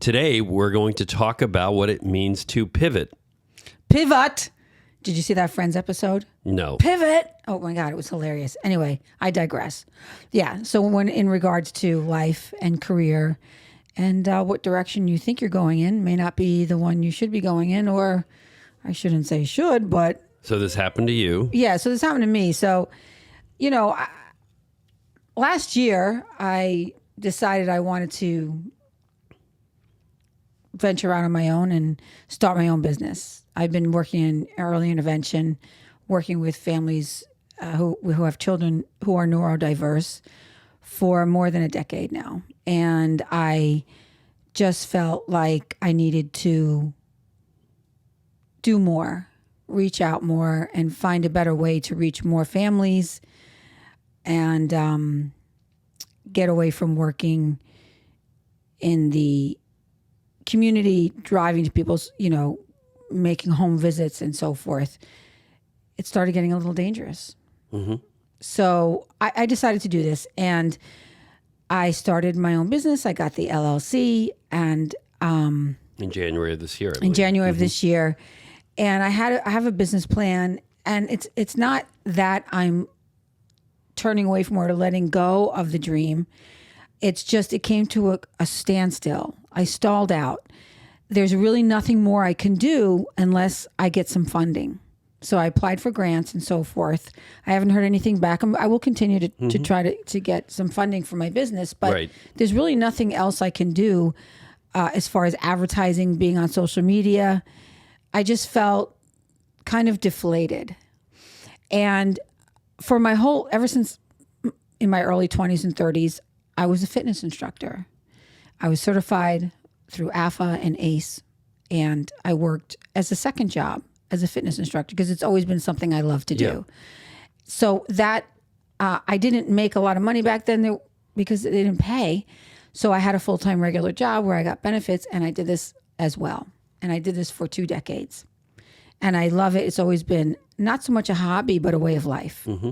Today, we're going to talk about what it means to pivot. Pivot. Did you see that Friends episode? No. Pivot. Oh my God, it was hilarious. Anyway, I digress. Yeah. So when in regards to life and career and what direction you think you're going in may not be the one you should be going in, or I shouldn't say should, but. So this happened to you. Yeah. So this happened to me. So, last year I decided I wanted to venture out on my own and start my own business. I've been working in early intervention, working with families who have children who are neurodiverse for more than a decade now. And I just felt like I needed to do more, reach out more, and find a better way to reach more families and get away from working in the community, driving to people's, making home visits and so forth. It started getting a little dangerous. Mm-hmm. So I decided to do this, and I started my own business. I got the LLC, and In January of this year. in January of this year, and I have a business plan, and it's not that I'm turning away from or letting go of the dream. It's just it came to a standstill. I stalled out. There's really nothing more I can do unless I get some funding. So I applied for grants and so forth. I haven't heard anything back. I will continue to try to get some funding for my business, but there's really nothing else I can do as far as advertising, being on social media. I just felt kind of deflated. And for ever since in my early 20s and 30s, I was a fitness instructor. I was certified through AFA and ACE, and I worked as a second job as a fitness instructor because it's always been something I love to do. Yeah. So that I didn't make a lot of money back then because they didn't pay. So I had a full-time regular job where I got benefits, and I did this as well. And I did this for 2 decades. And I love it. It's always been not so much a hobby, but a way of life. Mm-hmm.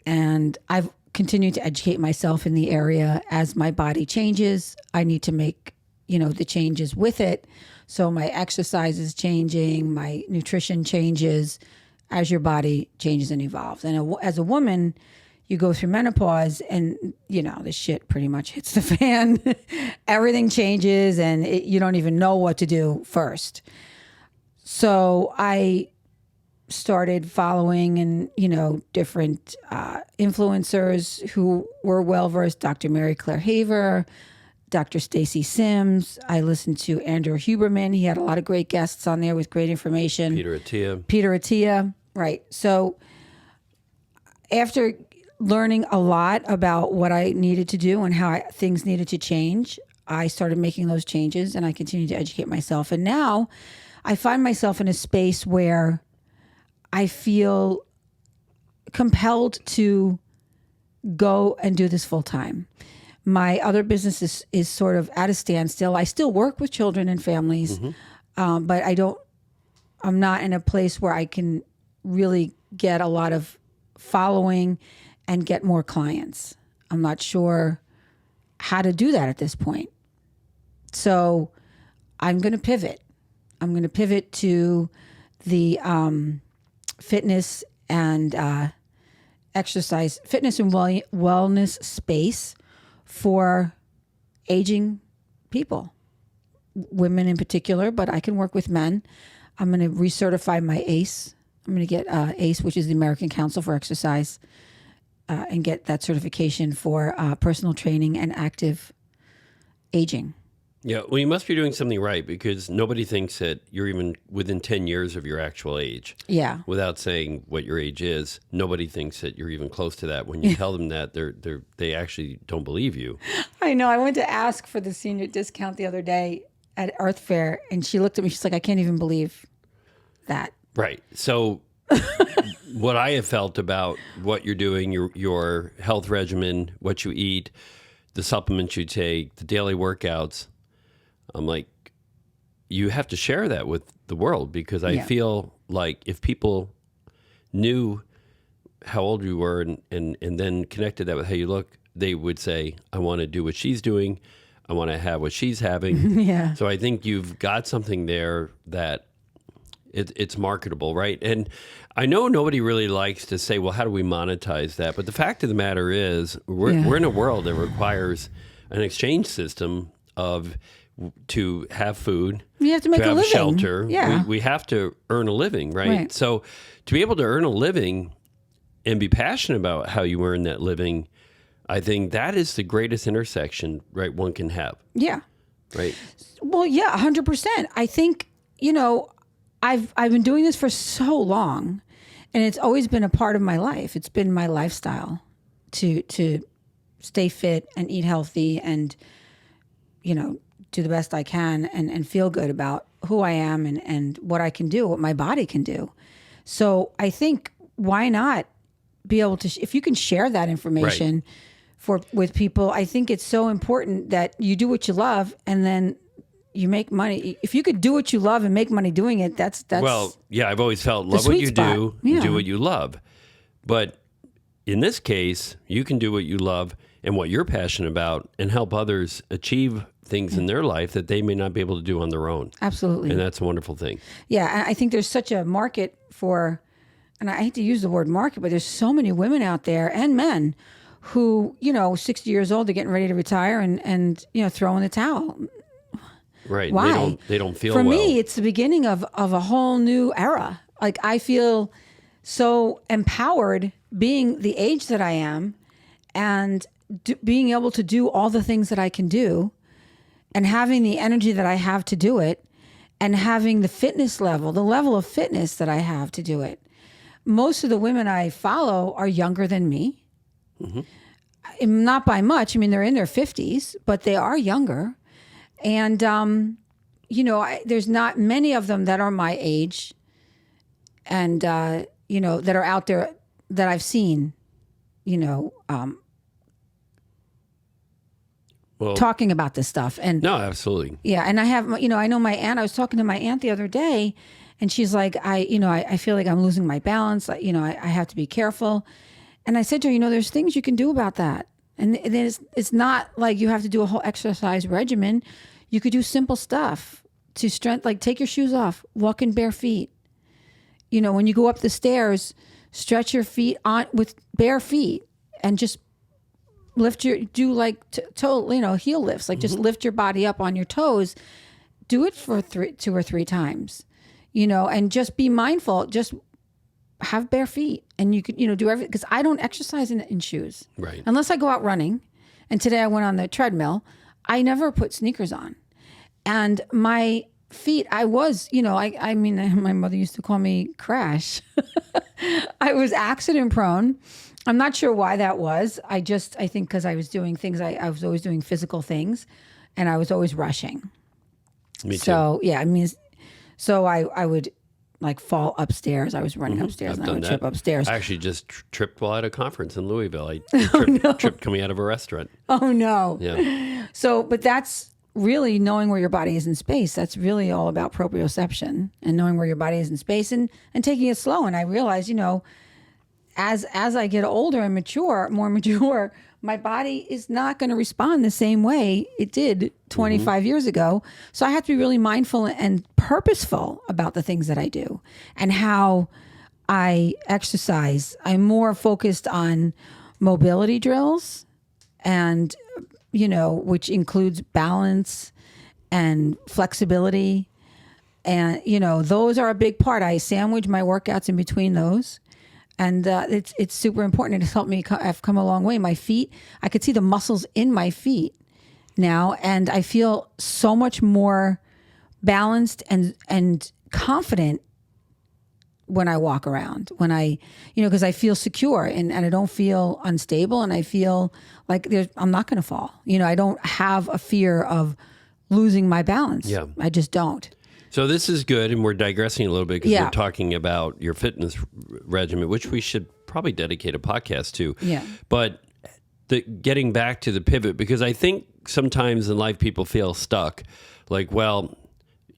And I've continued to educate myself in the area. As my body changes, I need to make, the changes with it. So my exercise is changing, my nutrition changes as your body changes and evolves. And as a woman, you go through menopause and, the shit pretty much hits the fan. Everything changes and you don't even know what to do first. So I started following and, different influencers who were well-versed, Dr. Mary Claire Haver, Dr. Stacy Sims. I listened to Andrew Huberman. He had a lot of great guests on there with great information. Peter Attia. Right. So after learning a lot about what I needed to do and how things needed to change, I started making those changes, and I continued to educate myself. And now I find myself in a space where I feel compelled to go and do this full time. My other business is sort of at a standstill. I still work with children and families, but I'm not in a place where I can really get a lot of following and get more clients. I'm not sure how to do that at this point. So I'm going to pivot. I'm going to pivot to the fitness and exercise, fitness and wellness space for aging people, women in particular, but I can work with men. I'm going to recertify my ACE. I'm going to get ACE, which is the American Council for Exercise, and get that certification for personal training and active aging. Yeah, well, you must be doing something right because nobody thinks that you're even within 10 years of your actual age. Yeah. Without saying what your age is, nobody thinks that you're even close to that. When you tell them that, they actually don't believe you. I know. I went to ask for the senior discount the other day at Earth Fair, and she looked at me. She's like, I can't even believe that. Right. So what I have felt about what you're doing, your health regimen, what you eat, the supplements you take, the daily workouts, I'm like, you have to share that with the world because I feel like if people knew how old you were and then connected that with how you look, they would say, I want to do what she's doing. I want to have what she's having. Yeah. So I think you've got something there that it's marketable, right? And I know nobody really likes to say, well, how do we monetize that? But the fact of the matter is, we're in a world that requires an exchange system to have food. You have to make a living. Shelter. Yeah. We have to earn a living, Right. So to be able to earn a living and be passionate about how you earn that living, I think that is the greatest intersection, right, one can have. Yeah. Right. Well, yeah, 100%. I think, I've been doing this for so long, and it's always been a part of my life. It's been my lifestyle to stay fit and eat healthy and, do the best I can and feel good about who I am and what I can do, what my body can do. So I think, why not be able to, if you can share that information with people, I think it's so important that you do what you love and then you make money. If you could do what you love and make money doing it, that's well, yeah. I've always felt love what you do, do what you love. But in this case, you can do what you love and what you're passionate about, and help others achieve things in their life that they may not be able to do on their own. Absolutely, and that's a wonderful thing. Yeah, and I think there's such a market for, and I hate to use the word market, but there's so many women out there and men who 60 years old, they're getting ready to retire and throw in the towel. Right. Why? They don't feel For well. me, it's the beginning of a whole new era. Like, I feel so empowered being the age that I am and being able to do all the things that I can do and having the energy that I have to do it and having the fitness level, the level of fitness that I have to do it. Most of the women I follow are younger than me. Mm-hmm. Not by much. I mean, they're in their 50s, but they are younger. And, there's not many of them that are my age and, that are out there that I've seen, talking about this stuff. And no, absolutely. Yeah. And I have, I know my aunt, I was talking to my aunt the other day and she's like, I feel like I'm losing my balance. I have to be careful. And I said to her, there's things you can do about that. And it's not like you have to do a whole exercise regimen. You could do simple stuff to strength, like take your shoes off, walk in bare feet. When you go up the stairs, stretch your feet on with bare feet and just heel lifts, like just lift your body up on your toes. Do it for 2 or 3 times, and just be mindful. Just have bare feet, and you could, do everything. Because I don't exercise in shoes, right? Unless I go out running. And today I went on the treadmill. I never put sneakers on, and my feet. I was, I mean, my mother used to call me Crash. I was accident prone. I'm not sure why that was. I think because I was doing things. I was always doing physical things, and I was always rushing. Me too. So yeah, I mean, so I would like fall upstairs. I was running upstairs and I would trip upstairs. I actually just tripped while at a conference in Louisville. I tripped coming out of a restaurant. Oh no. Yeah. So, but that's really knowing where your body is in space. That's really all about proprioception and knowing where your body is in space and taking it slow. And I realized, as I get older and more mature, my body is not going to respond the same way it did 25 years ago. So I have to be really mindful and purposeful about the things that I do and how I exercise. I'm more focused on mobility drills and, which includes balance and flexibility. And, those are a big part. I sandwich my workouts in between those. And it's super important. It's helped me. I've come a long way. My feet, I could see the muscles in my feet now, and I feel so much more balanced and confident when I walk around. When I, because I feel secure and I don't feel unstable, and I feel like I'm not going to fall. I don't have a fear of losing my balance. Yeah, I just don't. So this is good, and we're digressing a little bit because we're talking about your fitness regimen, which we should probably dedicate a podcast to. Yeah. But getting back to the pivot, because I think sometimes in life people feel stuck. Like, well,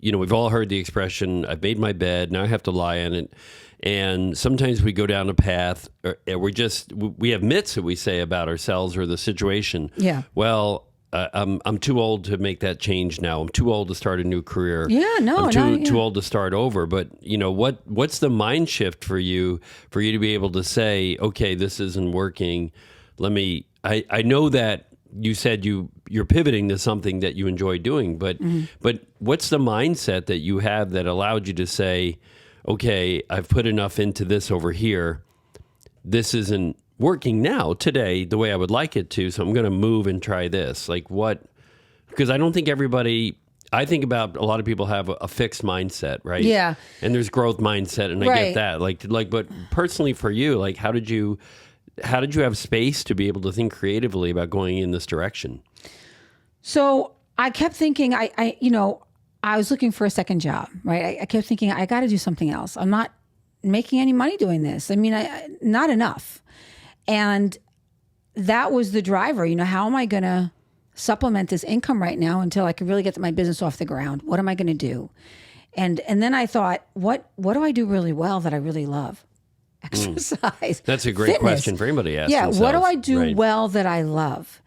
we've all heard the expression, I've made my bed, now I have to lie in it. And sometimes we go down a path, or we have myths that we say about ourselves or the situation. Yeah. Well, I'm too old to make that change now. I'm too old to start a new career. Yeah, no, I'm too old to start over. But what's the mind shift for you to be able to say, okay, this isn't working. I know that you said you're pivoting to something that you enjoy doing, but what's the mindset that you have that allowed you to say, okay, I've put enough into this over here. This isn't working now today the way I would like it to, so I'm going to move and try this. Like what? Because I don't think I think about a lot of people have a fixed mindset, right? Yeah. And there's growth mindset, and I get that. Like, but personally for you, like, how did you have space to be able to think creatively about going in this direction? So I kept thinking, I was looking for a second job, right? I kept thinking, I got to do something else. I'm not making any money doing this. I mean, not enough. And that was the driver. How am I going to supplement this income right now until I can really get my business off the ground? What am I going to do? And then I thought, what do I do really well that I really love? Exercise. That's a great question for anybody to ask themselves. What do I do well that I love?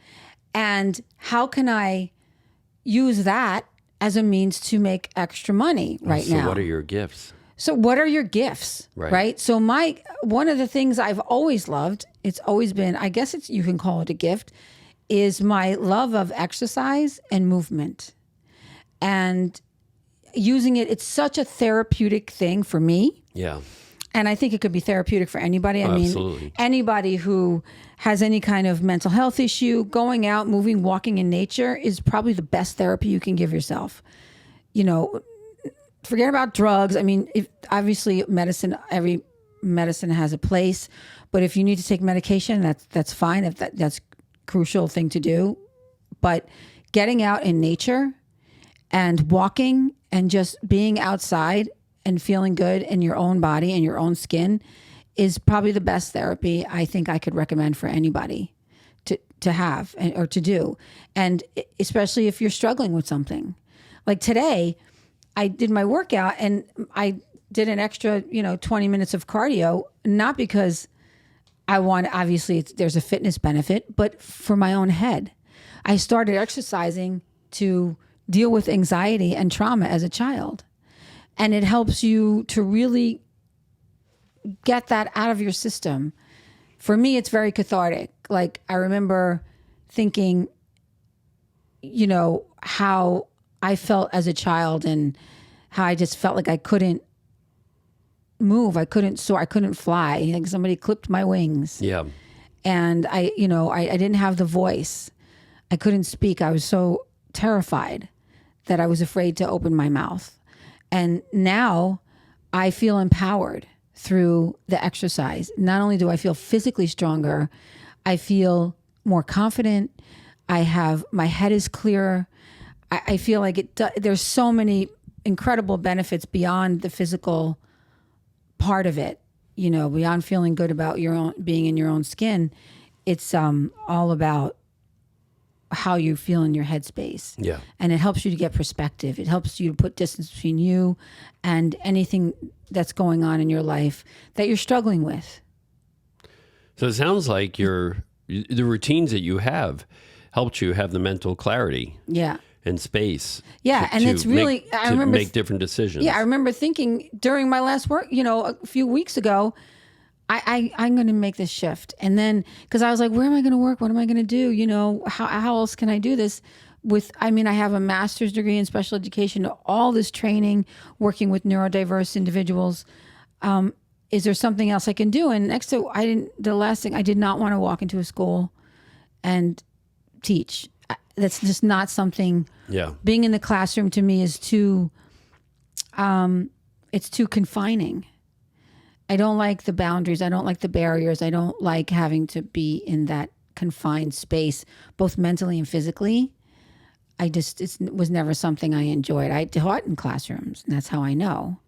And how can I use that as a means to make extra money now? So what are your gifts? So what are your gifts, right? So one of the things I've always loved, it's always been, I guess you can call it a gift, is my love of exercise and movement. And using it's such a therapeutic thing for me. Yeah. And I think it could be therapeutic for anybody. I mean, absolutely. Anybody who has any kind of mental health issue, going out, moving, walking in nature is probably the best therapy you can give yourself. Forget about drugs. I mean, obviously every medicine has a place, but if you need to take medication, that's fine. If that's a crucial thing to do. But getting out in nature and walking and just being outside and feeling good in your own body and your own skin is probably the best therapy I think I could recommend for anybody to have or to do. And especially if you're struggling with something. Like today, I did my workout and I did an extra, 20 minutes of cardio, not because obviously there's a fitness benefit, but for my own head. I started exercising to deal with anxiety and trauma as a child. And it helps you to really get that out of your system. For me, it's very cathartic. Like I remember thinking, how I felt as a child and how I just felt like I couldn't move. I couldn't soar. I couldn't fly. Like somebody clipped my wings. Yeah. And I didn't have the voice. I couldn't speak. I was so terrified that I was afraid to open my mouth. And now I feel empowered through the exercise. Not only do I feel physically stronger, I feel more confident. My head is clearer. I feel like there's so many incredible benefits beyond the physical part of it, beyond feeling good about being in your own skin. It's all about how you feel in your headspace. Yeah. And it helps you to get perspective. It helps you to put distance between you and anything that's going on in your life that you're struggling with. So it sounds like the routines that you have helped you have the mental clarity. Yeah. And space. Yeah. And it's really, I remember make different decisions. Yeah. I remember thinking during my last work, a few weeks ago, I'm going to make this shift. And then, because I was like, where am I going to work? What am I going to do? How else can I do this? I have a master's degree in special education, all this training, working with neurodiverse individuals. Is there something else I can do? And the last thing, I did not want to walk into a school and teach. That's just not something. Yeah. Being in the classroom to me is too, it's too confining. I don't like the boundaries. I don't like the barriers. I don't like having to be in that confined space, both mentally and physically. It was never something I enjoyed. I taught in classrooms, and that's how I know.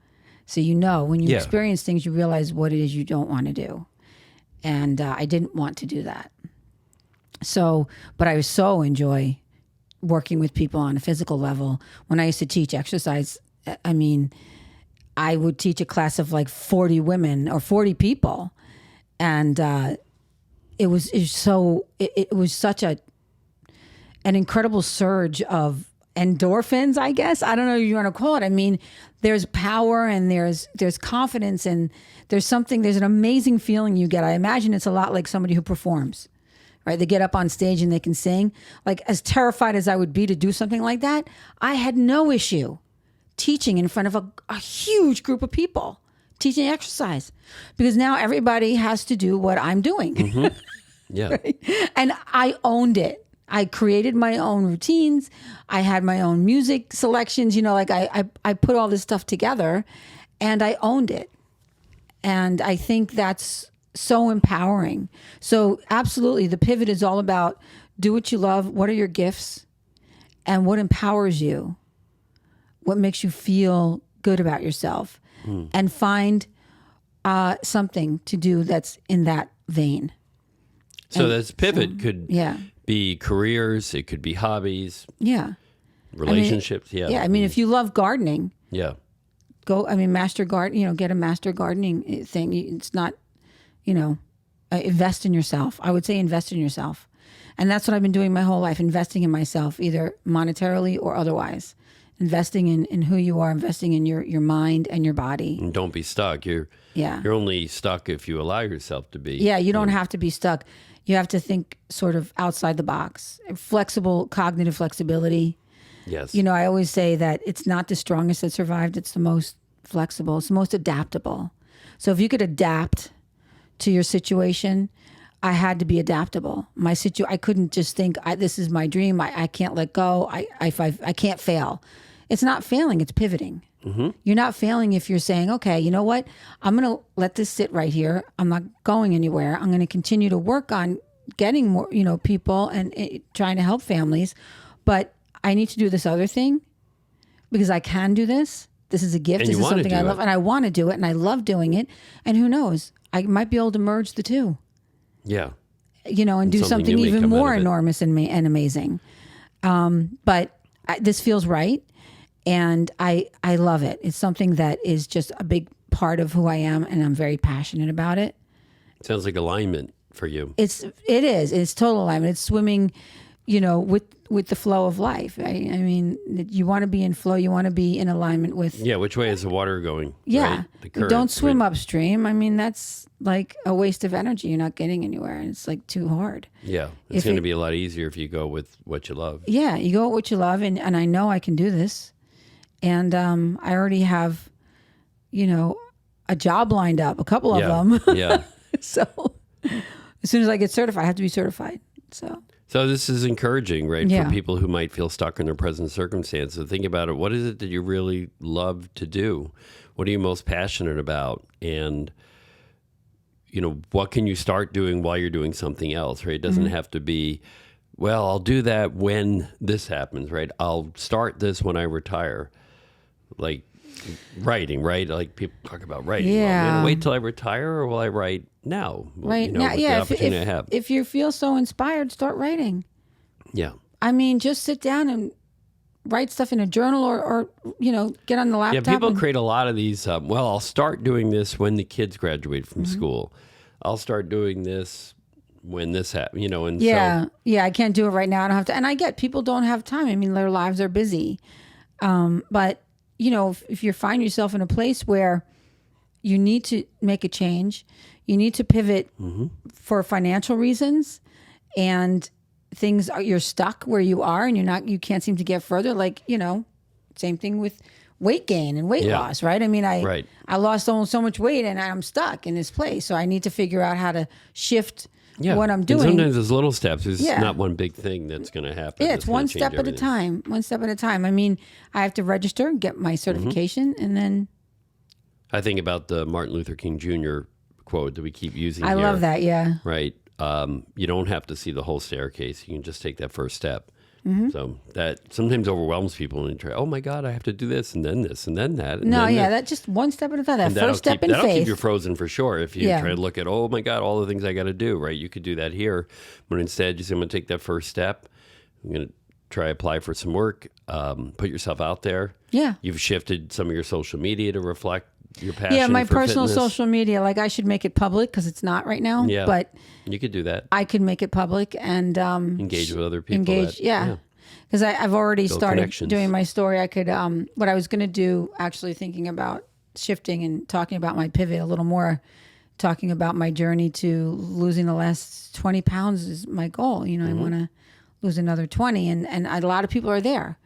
So when you experience things, you realize what it is you don't want to do. And I didn't want to do that. So, but I so enjoy working with people on a physical level. When I used to teach exercise, I would teach a class of like 40 women or 40 people. And it was such a an incredible surge of endorphins, I guess. I don't know what you want to call it. I mean, there's power and there's confidence and there's an amazing feeling you get. I imagine it's a lot like somebody who performs, right? They get up on stage and they can sing. Like, as terrified as I would be to do something like that, I had no issue teaching in front of a huge group of people, teaching exercise, because now everybody has to do what I'm doing. Yeah. Right? And I owned it. I created my own routines. I had my own music selections, like I put all this stuff together and I owned it. And I think that's so empowering. So absolutely, the pivot is all about do what you love. What are your gifts and what empowers you? What makes you feel good about yourself? And find something to do that's in that vein. So this pivot could Yeah. be careers. It could be hobbies, Yeah. relationships. Yeah. I mean, if you love gardening, Yeah. master garden, get a master gardening thing. It's not, invest in yourself. I would say invest in yourself. And that's what I've been doing my whole life, investing in myself, either monetarily or otherwise. Investing in who you are, investing in your mind and your body. And don't be stuck. You're only stuck if you allow yourself to be. Yeah, you don't have to be stuck. You have to think sort of outside the box. Flexible, cognitive flexibility. Yes. I always say that it's not the strongest that survived. It's the most flexible. It's the most adaptable. So if you could adapt to your situation, I had to be adaptable. I couldn't just think, this is my dream. I can't let go. I can't fail. It's not failing. It's pivoting. Mm-hmm. You're not failing if you're saying, okay, you know what? I'm going to let this sit right here. I'm not going anywhere. I'm going to continue to work on getting more, people and trying to help families. But I need to do this other thing because I can do this. This is a gift. And this is something I love. And I want to do it. And I love doing it. And who knows? I might be able to merge the two. Yeah. And do something even more enormous and amazing. But this feels right. And I love it. It's something that is just a big part of who I am. And I'm very passionate about it. Sounds like alignment for you. It is. It's total alignment. It's swimming, with the flow of life. I mean, you want to be in flow. You want to be in alignment with. Yeah. Which way is the water going? Yeah. Right? The current, don't swim upstream. I mean, that's like a waste of energy. You're not getting anywhere. And it's like too hard. Yeah. It's going to be a lot easier if you go with what you love. Yeah. You go with what you love. And I know I can do this. And I already have, a job lined up, a couple of them. Yeah. So as soon as I get certified, I have to be certified. So this is encouraging, right? Yeah. For people who might feel stuck in their present circumstances. Think about it. What is it that you really love to do? What are you most passionate about? And, what can you start doing while you're doing something else, right? It doesn't have to be, well, I'll do that when this happens, right? I'll start this when I retire. Like writing, right? Like people talk about writing. Yeah. Well, I'm gonna wait till I retire, or will I write now? Right now, with yeah. The opportunity I have. If you feel so inspired, start writing. Yeah. I mean, just sit down and write stuff in a journal or get on the laptop. Yeah, people create a lot of these. I'll start doing this when the kids graduate from school. I'll start doing this when this happens, and yeah, I can't do it right now. I don't have to. And I get people don't have time. I mean, their lives are busy. But if you find yourself in a place where you need to make a change, you need to pivot for financial reasons, and you're stuck where you are, and you can't seem to get further. Like same thing with weight gain and weight loss, right? I mean, I lost so much weight, and I'm stuck in this place. So I need to figure out how to shift what I'm doing. And sometimes there's little steps. There's not one big thing that's going to happen. Yeah, it's one step at a time. One step at a time. I mean, I have to register and get my certification, and then. I think about the Martin Luther King Jr. quote that we keep using I here. love that, yeah. Right. You don't have to see the whole staircase. You can just take that first step. So that sometimes overwhelms people, and they try, oh my God, I have to do this and then this and then that. And that's just one step at a time. That first step in faith. That'll keep you frozen for sure. If you try to look at, oh my God, all the things I got to do, right? You could do that here. But instead, you say, I'm going to take that first step. I'm going to try apply for some work, put yourself out there. Yeah. You've shifted some of your social media to reflect your passion. Yeah, my for personal fitness. social media, like I should make it public because it's not right now. Yeah. But You could do that. I could make it public and Engage with other people. engage. Yeah. Because I've already started connections. doing my story. I could, what I was going to do, actually thinking about shifting and talking about my pivot a little more, talking about my journey to losing the last 20 pounds is my goal. You know, I want to lose another 20 and a lot of people are there.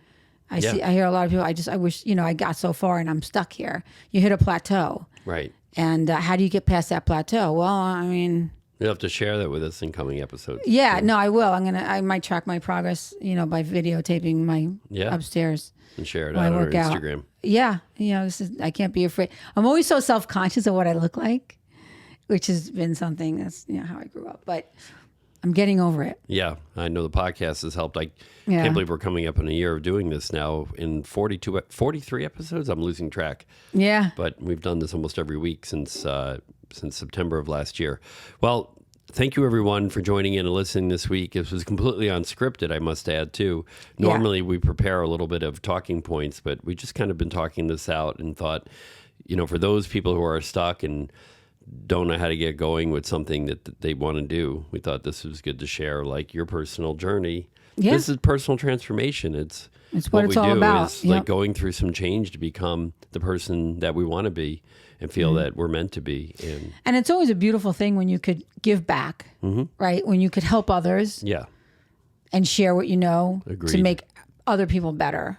I hear a lot of people, I wish, you know, I got so far and I'm stuck here. You hit a plateau. Right. And how do you get past that plateau? Well, I mean, You'll have to share that with us in coming episodes. yeah, no, I will. I might track my progress, you know, by videotaping my upstairs. And share it when I out on our work out. Instagram. Yeah, you know, I can't be afraid. I'm always so self-conscious of what I look like, which has been something that's, you know, how I grew up. But I'm getting over it. Yeah, I know the podcast has helped. I Yeah. can't believe we're coming up on a year of doing this now in 43 episodes. I'm losing track. Yeah. But we've done this almost every week since September of last year. Well, thank you everyone for joining in and listening this week. This was completely unscripted, I must add too. Normally we prepare a little bit of talking points, but we just kind of been talking this out and thought, you know, for those people who are stuck and don't know how to get going with something that they want to do, we thought this was good to share, like your personal journey. Yeah. This is personal transformation. It's what it's we all do about. is Yep. like going through some change to become the person that we want to be and feel that we're meant to be. And it's always a beautiful thing when you could give back, right? When you could help others Yeah. and share what you know to Agreed. make other people better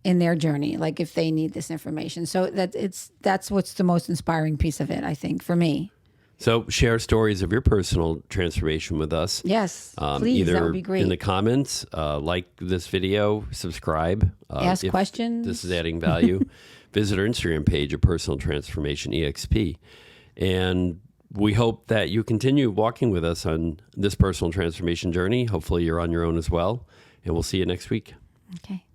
in their journey, like if they need this information. So that's what's the most inspiring piece of it, I think, for me. So share stories of your personal transformation with us. Yes, please, Either that would be great. in the comments, like this video, subscribe. Ask if questions. This is adding value. Visit our Instagram page of Personal Transformation EXP. And we hope that you continue walking with us on this personal transformation journey. Hopefully you're on your own as well. And we'll see you next week. Okay.